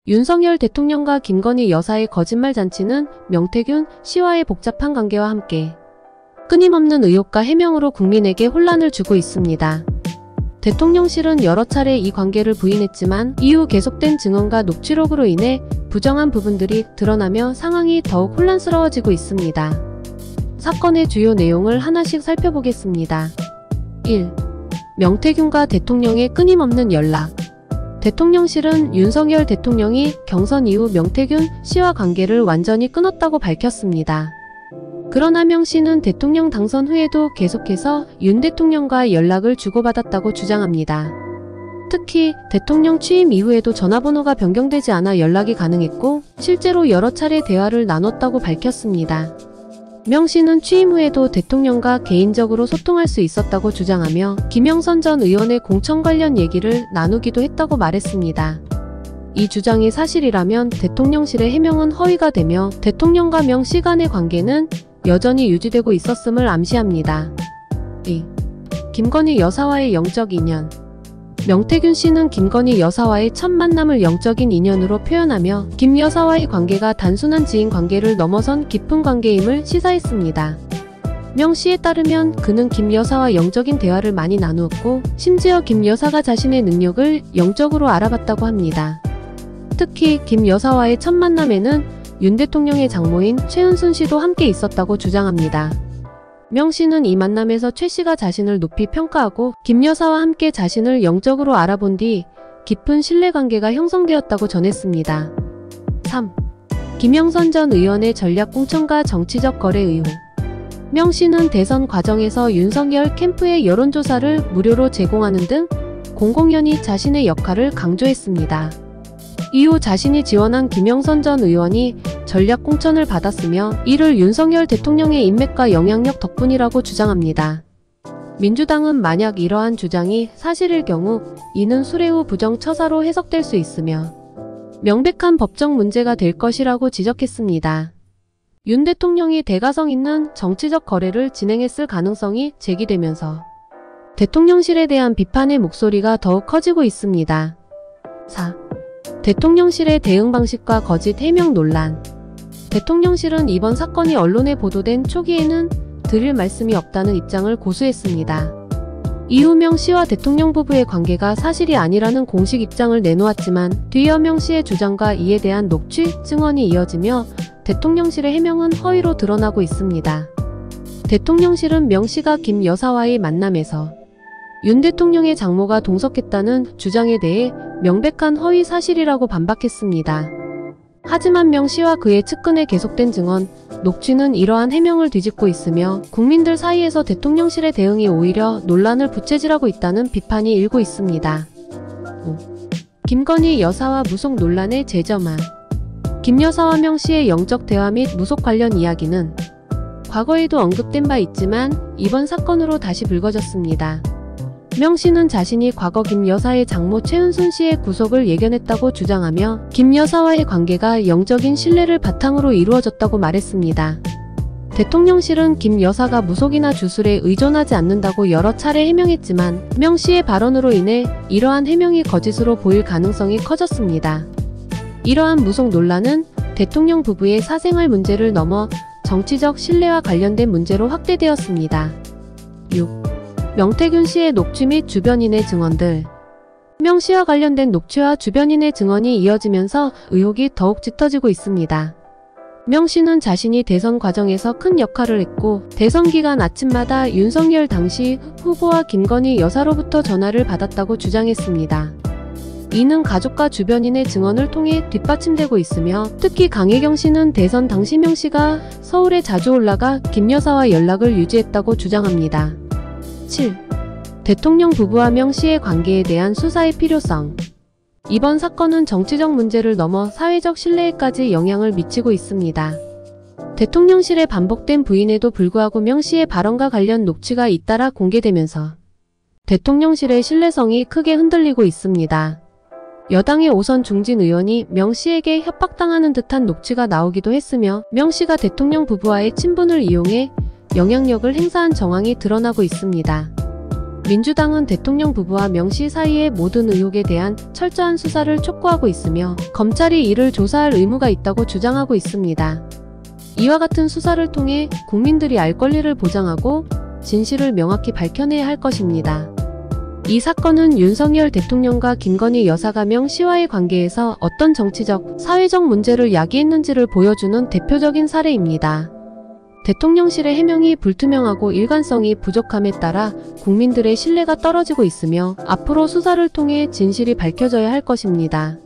윤석열 대통령과 김건희 여사의 거짓말 잔치는 명태균 씨와의 복잡한 관계와 함께 끊임없는 의혹과 해명으로 국민에게 혼란을 주고 있습니다. 대통령실은 여러 차례 이 관계를 부인했지만 이후 계속된 증언과 녹취록으로 인해 부정한 부분들이 드러나며 상황이 더욱 혼란스러워지고 있습니다. 사건의 주요 내용을 하나씩 살펴보겠습니다. 1. 명태균과 대통령의 끊임없는 연락. 대통령실은 윤석열 대통령이 경선 이후 명태균 씨와 관계를 완전히 끊었다고 밝혔습니다. 그러나 명 씨는 대통령 당선 후에도 계속해서 윤 대통령과 연락을 주고받았다고 주장합니다. 특히 대통령 취임 이후에도 전화번호가 변경되지 않아 연락이 가능했고 실제로 여러 차례 대화를 나눴다고 밝혔습니다. 명 씨는 취임 후에도 대통령과 개인적으로 소통할 수 있었다고 주장하며 김영선 전 의원의 공천 관련 얘기를 나누기도 했다고 말했습니다. 이 주장이 사실이라면 대통령실의 해명은 허위가 되며 대통령과 명 씨 간의 관계는 여전히 유지되고 있었음을 암시합니다. 2. 김건희 여사와의 영적 인연. 명태균 씨는 김건희 여사와의 첫 만남을 영적인 인연으로 표현하며 김 여사와의 관계가 단순한 지인 관계를 넘어선 깊은 관계임을 시사했습니다. 명 씨에 따르면 그는 김 여사와 영적인 대화를 많이 나누었고 심지어 김 여사가 자신의 능력을 영적으로 알아봤다고 합니다. 특히 김 여사와의 첫 만남에는 윤 대통령의 장모인 최은순 씨도 함께 있었다고 주장합니다. 명 씨는 이 만남에서 최 씨가 자신을 높이 평가하고 김 여사와 함께 자신을 영적으로 알아본 뒤 깊은 신뢰관계가 형성되었다고 전했습니다. 3. 김영선 전 의원의 전략 공천과 정치적 거래 의혹. 명 씨는 대선 과정에서 윤석열 캠프의 여론조사를 무료로 제공하는 등 공공연히 자신의 역할을 강조했습니다. 이후 자신이 지원한 김영선 전 의원이 전략 공천을 받았으며 이를 윤석열 대통령의 인맥과 영향력 덕분이라고 주장합니다. 민주당은 만약 이러한 주장이 사실일 경우 이는 수뢰 후 부정처사로 해석될 수 있으며 명백한 법적 문제가 될 것이라고 지적했습니다. 윤 대통령이 대가성 있는 정치적 거래를 진행했을 가능성이 제기되면서 대통령실에 대한 비판의 목소리가 더욱 커지고 있습니다. 4. 대통령실의 대응 방식과 거짓 해명 논란. 대통령실은 이번 사건이 언론에 보도된 초기에는 드릴 말씀이 없다는 입장을 고수했습니다. 이후 명 씨와 대통령 부부의 관계가 사실이 아니라는 공식 입장을 내놓았지만 뒤이어 명 씨의 주장과 이에 대한 녹취, 증언이 이어지며 대통령실의 해명은 허위로 드러나고 있습니다. 대통령실은 명 씨가 김 여사와의 만남에서 윤 대통령의 장모가 동석했다는 주장에 대해 명백한 허위 사실이라고 반박했습니다. 하지만 명 씨와 그의 측근의 계속된 증언, 녹취는 이러한 해명을 뒤집고 있으며 국민들 사이에서 대통령실의 대응이 오히려 논란을 부채질하고 있다는 비판이 일고 있습니다. 5. 김건희 여사와 무속 논란의 재점화. 김 여사와 명 씨의 영적 대화 및 무속 관련 이야기는 과거에도 언급된 바 있지만 이번 사건으로 다시 불거졌습니다. 명 씨는 자신이 과거 김 여사의 장모 최은순 씨의 구속을 예견했다고 주장하며 김 여사와의 관계가 영적인 신뢰를 바탕으로 이루어졌다고 말했습니다. 대통령실은 김 여사가 무속이나 주술에 의존하지 않는다고 여러 차례 해명했지만 명 씨의 발언으로 인해 이러한 해명이 거짓으로 보일 가능성이 커졌습니다. 이러한 무속 논란은 대통령 부부의 사생활 문제를 넘어 정치적 신뢰와 관련된 문제로 확대되었습니다. 6. 명태균 씨의 녹취 및 주변인의 증언들. 명 씨와 관련된 녹취와 주변인의 증언이 이어지면서 의혹이 더욱 짙어지고 있습니다. 명 씨는 자신이 대선 과정에서 큰 역할을 했고 대선 기간 아침마다 윤석열 당시 후보와 김건희 여사로부터 전화를 받았다고 주장했습니다. 이는 가족과 주변인의 증언을 통해 뒷받침되고 있으며 특히 강혜경 씨는 대선 당시 명 씨가 서울에 자주 올라가 김 여사와 연락을 유지했다고 주장합니다. 7. 대통령 부부와 명 씨의 관계에 대한 수사의 필요성. 이번 사건은 정치적 문제를 넘어 사회적 신뢰에까지 영향을 미치고 있습니다. 대통령실의 반복된 부인에도 불구하고 명 씨의 발언과 관련 녹취가 잇따라 공개되면서 대통령실의 신뢰성이 크게 흔들리고 있습니다. 여당의 오선 중진 의원이 명 씨에게 협박당하는 듯한 녹취가 나오기도 했으며 명 씨가 대통령 부부와의 친분을 이용해 영향력을 행사한 정황이 드러나고 있습니다. 민주당은 대통령 부부와 명 씨 사이의 모든 의혹에 대한 철저한 수사를 촉구하고 있으며 검찰이 이를 조사할 의무가 있다고 주장하고 있습니다. 이와 같은 수사를 통해 국민들이 알 권리를 보장하고 진실을 명확히 밝혀내야 할 것입니다. 이 사건은 윤석열 대통령과 김건희 여사가 명 씨와의 관계에서 어떤 정치적, 사회적 문제를 야기했는지를 보여주는 대표적인 사례입니다. 대통령실의 해명이 불투명하고 일관성이 부족함에 따라 국민들의 신뢰가 떨어지고 있으며 앞으로 수사를 통해 진실이 밝혀져야 할 것입니다.